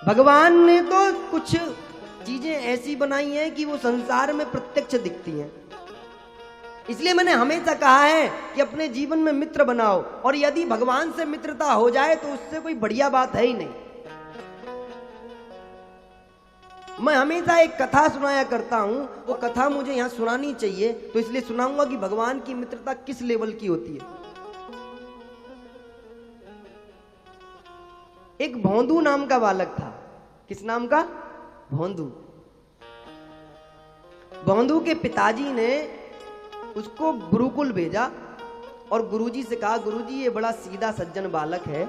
भगवान ने तो कुछ चीजें ऐसी बनाई हैं कि वो संसार में प्रत्यक्ष दिखती हैं। इसलिए मैंने हमेशा कहा है कि अपने जीवन में मित्र बनाओ, और यदि भगवान से मित्रता हो जाए तो उससे कोई बढ़िया बात है ही नहीं। मैं हमेशा एक कथा सुनाया करता हूं, वो कथा मुझे यहां सुनानी चाहिए, तो इसलिए सुनाऊंगा कि भगवान की मित्रता किस लेवल की होती है। एक भोंदू नाम का बालक था। किस नाम का? भोंदू। भोंदू के पिताजी ने उसको गुरुकुल भेजा और गुरुजी से कहा, गुरुजी ये बड़ा सीधा सज्जन बालक है,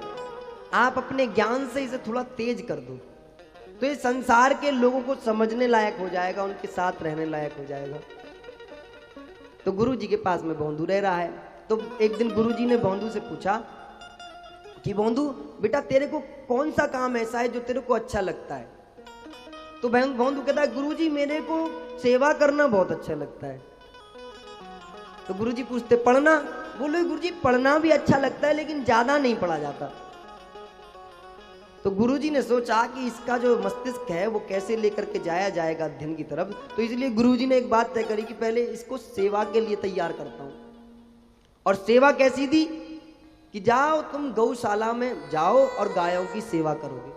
आप अपने ज्ञान से इसे थोड़ा तेज कर दो तो ये संसार के लोगों को समझने लायक हो जाएगा, उनके साथ रहने लायक हो जाएगा। तो गुरुजी के पास में भोंदू रह रहा है। तो एक दिन गुरुजी ने भोंदू से पूछा कि भोंदू बेटा तेरे को कौन सा काम ऐसा है जो तेरे को अच्छा लगता है? तो भोंदू कहता है, गुरुजी मेरे को सेवा करना बहुत अच्छा लगता है। तो गुरुजी पूछते, पढ़ना? बोले गुरुजी पढ़ना भी अच्छा लगता है लेकिन ज्यादा नहीं पढ़ा जाता। तो गुरुजी ने सोचा कि इसका जो मस्तिष्क है वो कैसे लेकर के जाया जाएगा अध्ययन की तरफ, तो इसलिए गुरुजी ने एक बात तय करी कि पहले इसको सेवा के लिए तैयार करता हूं। और सेवा कैसी दी कि जाओ तुम गौशाला में जाओ और गायों की सेवा करोगे।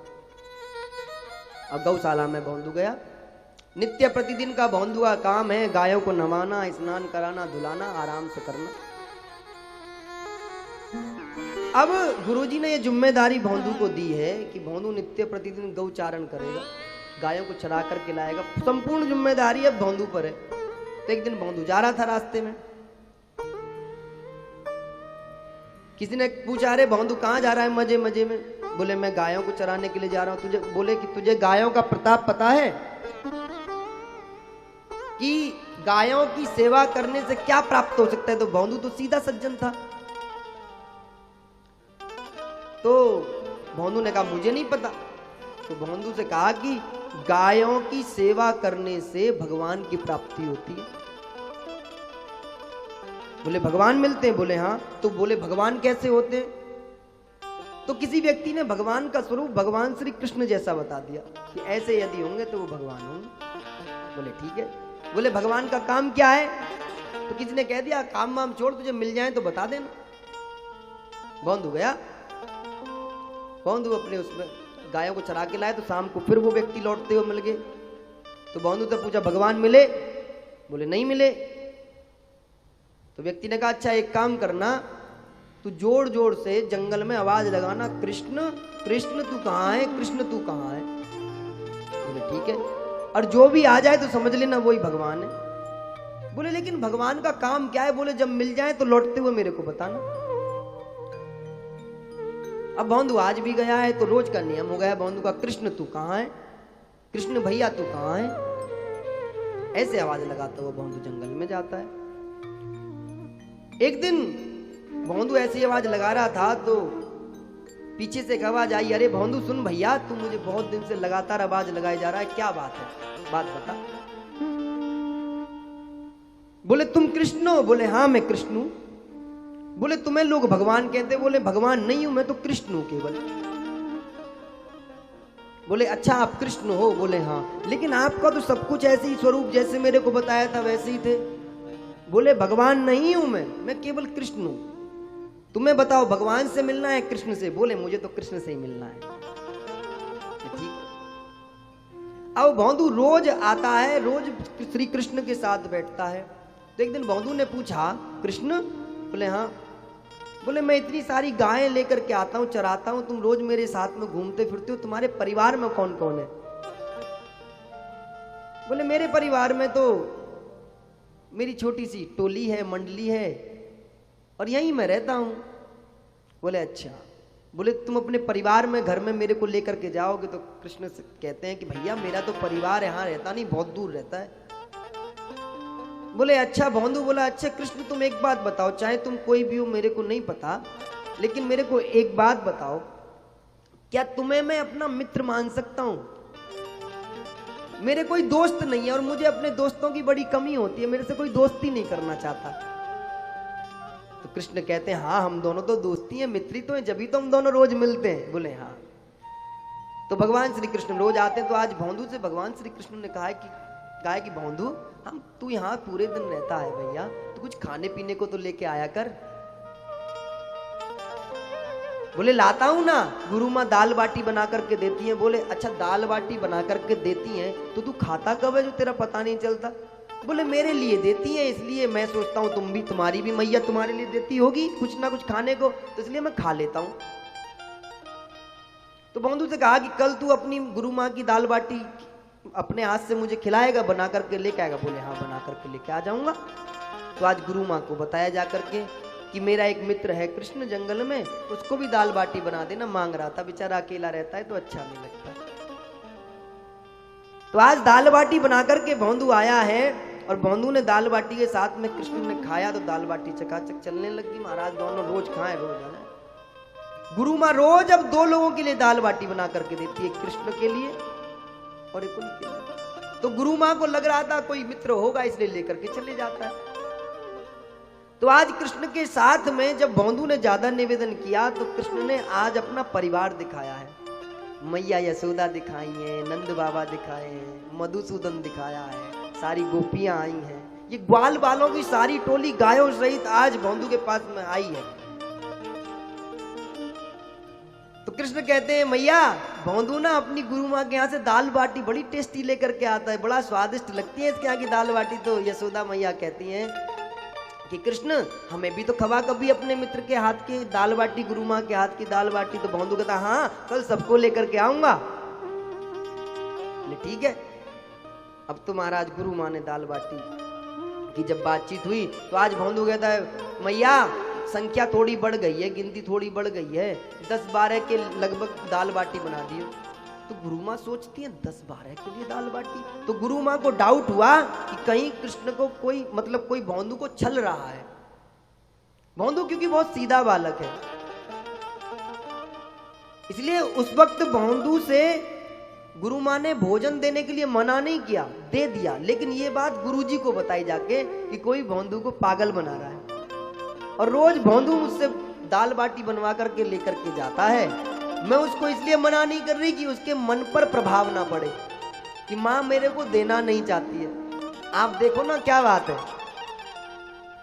अब गौशाला में भोंदू गया। नित्य प्रतिदिन का भोंदू का काम है गायों को नवाना, स्नान कराना, धुलाना, आराम से करना। अब गुरुजी ने ये जिम्मेदारी भोंदू को दी है कि भोंदू नित्य प्रतिदिन गौचारण करेगा, गायों को चरा करके लाएगा। संपूर्ण जिम्मेदारी अब भोंदू पर है। तो एक दिन भोंदू जा रहा था रास्ते में, किसी ने पूछा, अरे भोंदू कहाँ जा रहा है मजे मजे में? बोले मैं गायों को चराने के लिए जा रहा हूं। तुझे बोले कि तुझे गायों का प्रताप पता है कि गायों की सेवा करने से क्या प्राप्त हो सकता है? तो भोंदू तो सीधा सज्जन था। तो भोंदू ने कहा मुझे नहीं पता। तो भोंदू से कहा कि गायों की सेवा करने से भगवान की प्राप्ति होती है। बोले भगवान मिलते हैं? बोले हाँ। तो बोले भगवान कैसे होते हैं? तो किसी व्यक्ति ने भगवान का स्वरूप भगवान श्री कृष्ण जैसा बता दिया कि ऐसे यदि होंगे तो वो भगवान होंगे। बोले ठीक है। बोले भगवान का काम क्या है? तो किसी ने कह दिया काम वाम छोड़, तुझे मिल जाए तो बता देना। भोंदू गया। भोंदू अपने उसमें गायों को चरा के लाए। तो शाम को फिर वो व्यक्ति लौटते हुए मिल गए। तो भोंदू से पूछा भगवान मिले? बोले नहीं मिले। तो व्यक्ति ने कहा अच्छा एक काम करना, तू जोर जोर से जंगल में आवाज लगाना, कृष्ण कृष्ण तू कहाँ है, कृष्ण तू कहाँ है। बोले ठीक है। और जो भी आ जाए तो समझ लेना वही भगवान है। बोले लेकिन भगवान का काम क्या है? बोले जब मिल जाए तो लौटते हुए मेरे को बताना। अब भोंदू आज भी गया है तो रोज का नियम हो गया भोंदू का, कृष्ण तू कहाँ है, कृष्ण भैया तू कहाँ है। ऐसे आवाज लगाता हुआ भोंदू जंगल में जाता है। एक दिन भोंदू ऐसी आवाज लगा रहा था तो पीछे से एक आवाज आई, अरे भोंदू सुन भैया, तू मुझे बहुत दिन से लगातार आवाज लगाए जा रहा है, क्या बात है, बात बता। बोले तुम कृष्ण हो? बोले हाँ मैं कृष्ण हूं। बोले तुम्हें लोग भगवान कहते? बोले भगवान नहीं हूं मैं तो कृष्ण हूं केवल। बोले अच्छा आप कृष्ण हो? बोले हाँ। लेकिन आपका तो सब कुछ ऐसे ही स्वरूप जैसे मेरे को बताया था वैसे ही थे। बोले भगवान नहीं हूं मैं केवल कृष्ण हूं। तुम्हें बताओ भगवान से मिलना है कृष्ण से? बोले मुझे तो कृष्ण से ही मिलना है। ठीक। अब भोंदू रोज आता है, रोज श्री कृष्ण के साथ बैठता है। तो एक दिन भोंदू ने पूछा कृष्ण? बोले हाँ। बोले मैं इतनी सारी गायें लेकर के आता हूं, चराता हूं, तुम रोज मेरे साथ में घूमते फिरते हो, तुम्हारे परिवार में कौन कौन है? बोले मेरे परिवार में तो मेरी छोटी सी टोली है, मंडली है, और यहीं मैं रहता हूं। बोले अच्छा। बोले तुम अपने परिवार में घर में मेरे को लेकर के जाओगे? तो कृष्ण से कहते हैं कि भैया मेरा तो परिवार यहाँ रहता नहीं, बहुत दूर रहता है। बोले अच्छा। भोंदू बोला अच्छा कृष्ण तुम एक बात बताओ, चाहे तुम कोई भी हो मेरे को नहीं पता, लेकिन मेरे को एक बात बताओ, क्या तुम्हें मैं अपना मित्र मान सकता हूं? मेरे कोई दोस्त नहीं है और मुझे अपने दोस्तों की बड़ी कमी होती है, मेरे से कोई दोस्ती नहीं करना चाहता। तो कृष्ण कहते हैं हाँ हम दोनों तो दोस्ती हैं, मित्री तो हैं, जब भी तो हम दोनों रोज मिलते हैं। बोले हाँ। तो भगवान श्री कृष्ण रोज आते हैं। तो आज भौंदू से भगवान श्री कृष्ण ने कहा है कि भौंदू, हम तू यहाँ पूरे दिन रहता है भैया, तो कुछ खाने पीने को तो लेके आया कर। बोले लाता हूं ना, गुरु माँ दाल बाटी बना करके देती है। बोले अच्छा दाल बाटी बना करके देती है तो तू खाता कब है जो तेरा पता नहीं चलता? बोले मेरे लिए देती है, इसलिए मैं सोचता हूँ तुम्हारी भी मैया तुम्हारे लिए देती होगी कुछ ना कुछ खाने को, तो इसलिए मैं खा लेता हूँ। तो भौंदू से कहा कि कल तू अपनी गुरु माँ की दाल बाटी अपने हाथ से मुझे खिलाएगा, बना करके लेके आएगा? बोले हाँ बना करके लेके आ जाऊंगा। तो आज गुरु माँ को बताया जा करके कि मेरा एक मित्र है कृष्ण जंगल में, उसको भी दाल बाटी बना देना, मांग रहा था, बेचारा अकेला रहता है तो अच्छा नहीं लगता। तो आज दाल बाटी बना करके भौंदू आया है और भौंदू ने दाल बाटी के साथ में कृष्ण ने खाया तो दाल बाटी चकाचक चलने लगी। महाराज दोनों रोज खाएं, रोज आए। गुरु माँ रोज अब 2 लोगों के लिए दाल बाटी बना करके देती है, कृष्ण के लिए और एक उनके लिए। तो गुरु माँ को लग रहा था कोई मित्र होगा इसलिए लेकर के चले जाता है। तो आज कृष्ण के साथ में जब भौंदू ने ज्यादा निवेदन किया तो कृष्ण ने आज अपना परिवार दिखाया है। मैया यशोदा दिखाई है, नंद बाबा दिखाए हैं, मधुसूदन दिखाया है, सारी गोपियां आई हैं, ये ग्वाल बालों की सारी टोली गायों सहित आज भौंदू के पास में आई है। तो कृष्ण कहते हैं मैया भौंदू ना अपनी गुरु माँ के यहाँ से दाल बाटी बड़ी टेस्टी लेकर के आता है, बड़ा स्वादिष्ट लगती है इसके यहाँ की दाल बाटी। तो यशोदा मैया कहती हैं कि कृष्ण हमें भी तो खवा कभी अपने मित्र के हाथ की दाल बाटी, गुरु माँ के हाथ की दाल बाटी। तो भौंदू कहता हाँ कल सबको लेकर के आऊंगा। ठीक है। अब तो महाराज गुरु माँ ने दाल बाटी की जब बातचीत हुई तो आज भौंदू कहता है मैया संख्या थोड़ी बढ़ गई है, गिनती थोड़ी बढ़ गई है, 10-12 के लगभग दाल बाटी बना दियो। तो गुरु माँ सोचती है 10-12 के लिए दाल बाटी। तो गुरु माँ को डाउट हुआ कि कहीं कृष्ण को कोई भौंदू को छल रहा है। भौंदू क्योंकि बहुत सीधा बालक है, इसलिए उस वक्त भौंदू से गुरु माँ ने भोजन देने के लिए मना नहीं किया, दे दिया। लेकिन ये बात गुरुजी को बताई जाके कि कोई भौंदू को पागल बना रहा है और रोज भौंदू मुझसे दाल बाटी बनवा करके लेकर के जाता है। मैं उसको इसलिए मना नहीं कर रही कि उसके मन पर प्रभाव ना पड़े कि माँ मेरे को देना नहीं चाहती है। आप देखो ना क्या बात है।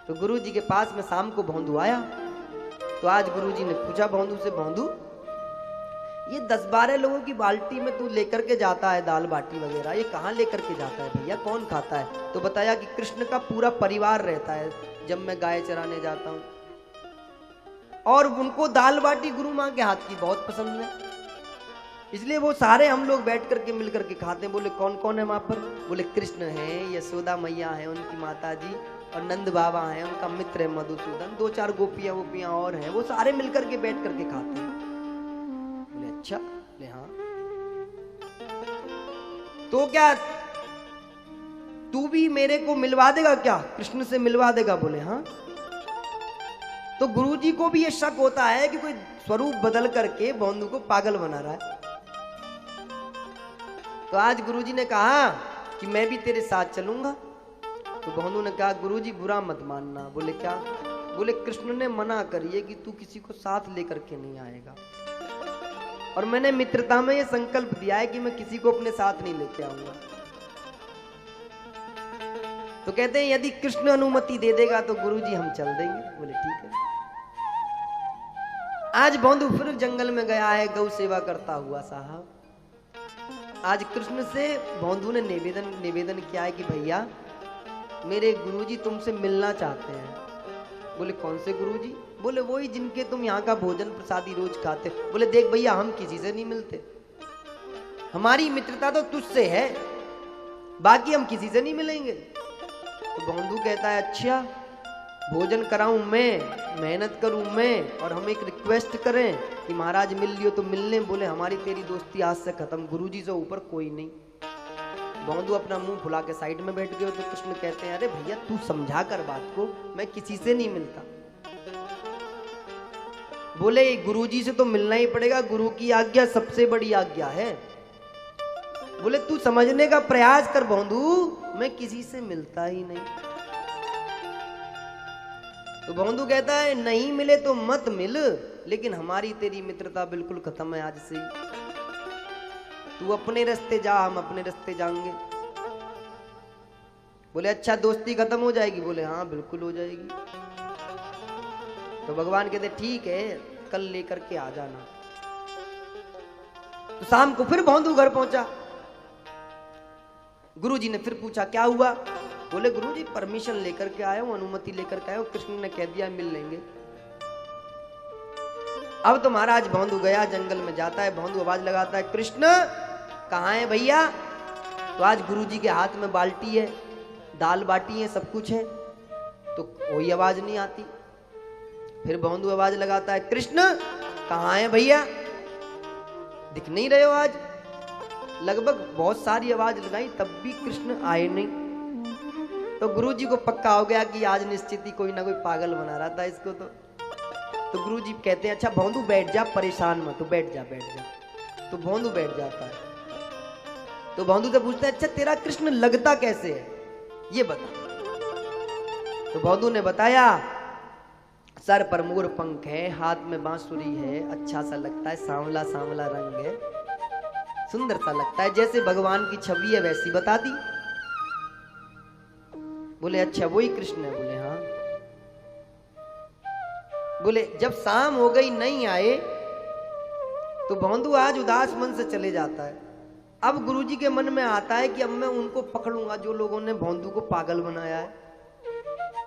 तो गुरुजी के पास में शाम को भौंदू आया। तो आज गुरुजी ने पूछा भौंदू से, भौंदू ये 10-12 लोगों की बाल्टी में तू लेकर के जाता है दाल बाटी वगैरह, ये कहाँ लेकर के जाता है भैया, कौन खाता है? तो बताया कि कृष्ण का पूरा परिवार रहता है जब मैं गाय चराने जाता हूँ, और उनको दाल बाटी गुरु माँ के हाथ की बहुत पसंद है, इसलिए वो सारे हम लोग बैठ करके मिल करके खाते हैं। बोले कौन कौन है वहां पर? बोले कृष्ण है, यशोदा मैया है उनकी माता जी, और नंद बाबा है उनका मित्र है मधुसूदन, 2-4 गोपियां और हैं, वो सारे मिलकर के बैठ करके खाते हैं। बोले अच्छा, बोले हाँ। तो क्या तू भी मेरे को मिलवा देगा क्या, कृष्ण से मिलवा देगा? बोले हाँ। तो गुरुजी को भी ये शक होता है कि कोई स्वरूप बदल करके भौंदू को पागल बना रहा है। तो आज गुरुजी ने कहा कि मैं भी तेरे साथ चलूंगा। तो भौंदू ने कहा गुरुजी बुरा मत मानना। बोले क्या? बोले कृष्ण ने मना करी है कि तू किसी को साथ लेकर के नहीं आएगा, और मैंने मित्रता में ये संकल्प दिया है कि मैं किसी को अपने साथ नहीं लेके आऊंगा। तो कहते हैं यदि कृष्ण अनुमति दे देगा तो गुरुजी हम चल देंगे। बोले ठीक है। आज भौंदू फिर जंगल में गया है गौ सेवा करता हुआ साहब। आज कृष्ण से भौंदू ने निवेदन किया है कि भैया मेरे गुरुजी तुमसे मिलना चाहते हैं। बोले कौन से गुरुजी? बोले वही जिनके तुम यहाँ का भोजन प्रसादी रोज खाते। बोले देख भैया हम किसी से नहीं मिलते, हमारी मित्रता तो तुझसे है, बाकी हम किसी से नहीं मिलेंगे। तो भौंदू कहता है अच्छा भोजन कराऊं मैं, मेहनत करूं मैं, और हम एक रिक्वेस्ट करें कि महाराज मिल लियो तो मिलने। बोले हमारी तेरी दोस्ती आज से खत्म, गुरुजी से ऊपर कोई नहीं। भौंदू अपना मुंह फुला के साइड में बैठ गए। तो कृष्ण कहते हैं अरे भैया तू समझा कर बात को, मैं किसी से नहीं मिलता। बोले गुरुजी से तो मिलना ही पड़ेगा, गुरु की आज्ञा सबसे बड़ी आज्ञा है। बोले तू समझने का प्रयास कर भौंदू, मैं किसी से मिलता ही नहीं। तो भौंदू कहता है नहीं मिले तो मत मिल, लेकिन हमारी तेरी मित्रता बिल्कुल खत्म है आज से ही। तू अपने रास्ते जा, हम अपने रास्ते जाएंगे। बोले अच्छा दोस्ती खत्म हो जाएगी? बोले हाँ बिल्कुल हो जाएगी। तो भगवान कहते ठीक है, कल लेकर के आ जाना। तो शाम को फिर भौंदू घर पहुंचा। गुरुजी ने फिर पूछा क्या हुआ? बोले गुरुजी परमिशन लेकर के आया हूं, अनुमति लेकर के आया हूं, कृष्ण ने कह दिया मिल लेंगे। अब तो महाराज भौंदू गया, जंगल में जाता है, भौंदू आवाज लगाता है कृष्ण कहाँ है भैया? तो आज गुरुजी के हाथ में बाल्टी है, दाल बाटी है, सब कुछ है, तो कोई आवाज नहीं आती। फिर भौंदू आवाज लगाता है कृष्ण कहाँ है भैया? दिख नहीं रहे हो आज। लगभग बहुत सारी आवाज लगाई तब भी कृष्ण आए नहीं। तो गुरुजी को पक्का हो गया कि आज निश्चित ही कोई ना कोई पागल बना रहा था इसको। तो गुरुजी कहते हैं अच्छा भौंदू बैठ जा, परेशान मत, तो बैठ जा बैठ जा। तो भौंदू बैठ जाता है। तो भौंदू से पूछता है अच्छा तेरा कृष्ण लगता कैसे है ये बता। तो भौंदू ने बताया सर पर मोर पंख है, हाथ में बांसुरी है, अच्छा सा लगता है, सांवला सांवला रंग है, सुंदर सा लगता है, जैसे भगवान की छवि है वैसी बता दी। बोले अच्छा वही कृष्ण है? बोले हाँ। बोले जब शाम हो गई नहीं आए तो भौंदू आज उदास मन से चले जाता है। अब गुरुजी के मन में आता है कि अब मैं उनको पकड़ूंगा जो लोगों ने भौंदू को पागल बनाया है।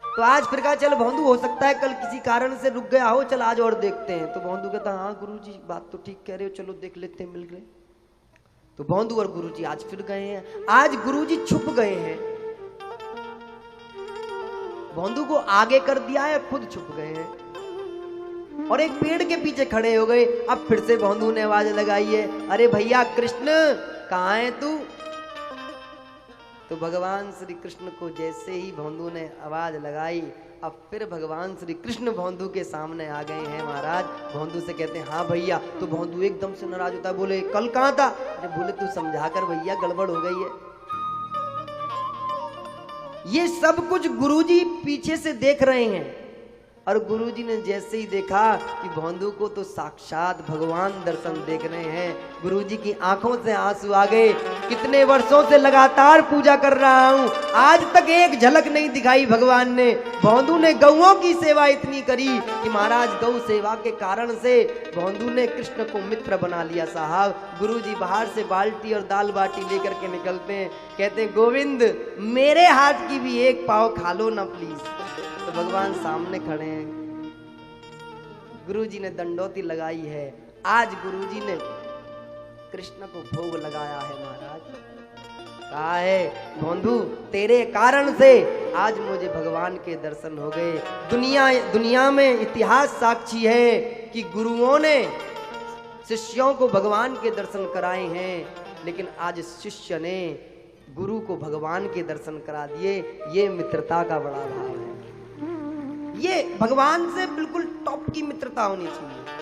तो आज फिर कहा चल भौंदू हो सकता है कल किसी कारण से रुक गया हो, चल आज और देखते हैं। तो भौंदू कहता हाँ गुरुजी बात तो ठीक कह रहे हो, चलो देख लेते हैं, मिल गए। तो भौंदू और गुरुजी आज फिर गए हैं। आज गुरुजी छुप गए हैं, भौंदू को आगे कर दिया है, खुद छुप गए हैं और एक पेड़ के पीछे खड़े हो गए। अब फिर से भौंदू ने आवाज लगाई है अरे भैया कृष्ण कहाँ है तू? तो भगवान श्री कृष्ण को जैसे ही भौंदू ने आवाज लगाई, अब फिर भगवान श्री कृष्ण भौंदू के सामने आ गए हैं। महाराज भौंदू से कहते हैं हाँ भैया। तो भौंदू एकदम से नाराज होता है, बोले कल कहाँ था? अरे बोले तू समझा कर भैया, गड़बड़ हो गई है। ये सब कुछ गुरुजी पीछे से देख रहे हैं और गुरुजी ने जैसे ही देखा कि भौंदू को तो साक्षात भगवान दर्शन देख रहे हैं, गुरुजी की आंखों से आंसू आ गए। कितने वर्षों से लगातार पूजा कर रहा हूं, आज तक एक झलक नहीं दिखाई भगवान ने। भौंदू ने गौओं की सेवा इतनी करी कि महाराज गौ सेवा के कारण से भौंदू ने कृष्ण को मित्र बना लिया। साहब गुरुजी बाहर से बाल्टी और दाल बाटी लेकर के निकलते हैं, कहते हैं गोविंद मेरे हाथ की भी एक पाव खा लो ना प्लीज। तो भगवान सामने खड़े हैं, गुरुजी ने दंडोती लगाई है। आज गुरुजी ने कृष्ण को भोग लगाया है। महाराज कहा है भौंदू तेरे कारण से आज मुझे भगवान के दर्शन हो गए। दुनिया में इतिहास साक्षी है कि गुरुओं ने शिष्यों को भगवान के दर्शन कराए हैं, लेकिन आज शिष्य ने गुरु को भगवान के दर्शन करा दिए। ये मित्रता का बड़ा भाव है। ये भगवान से बिल्कुल टॉप की मित्रता होनी चाहिए।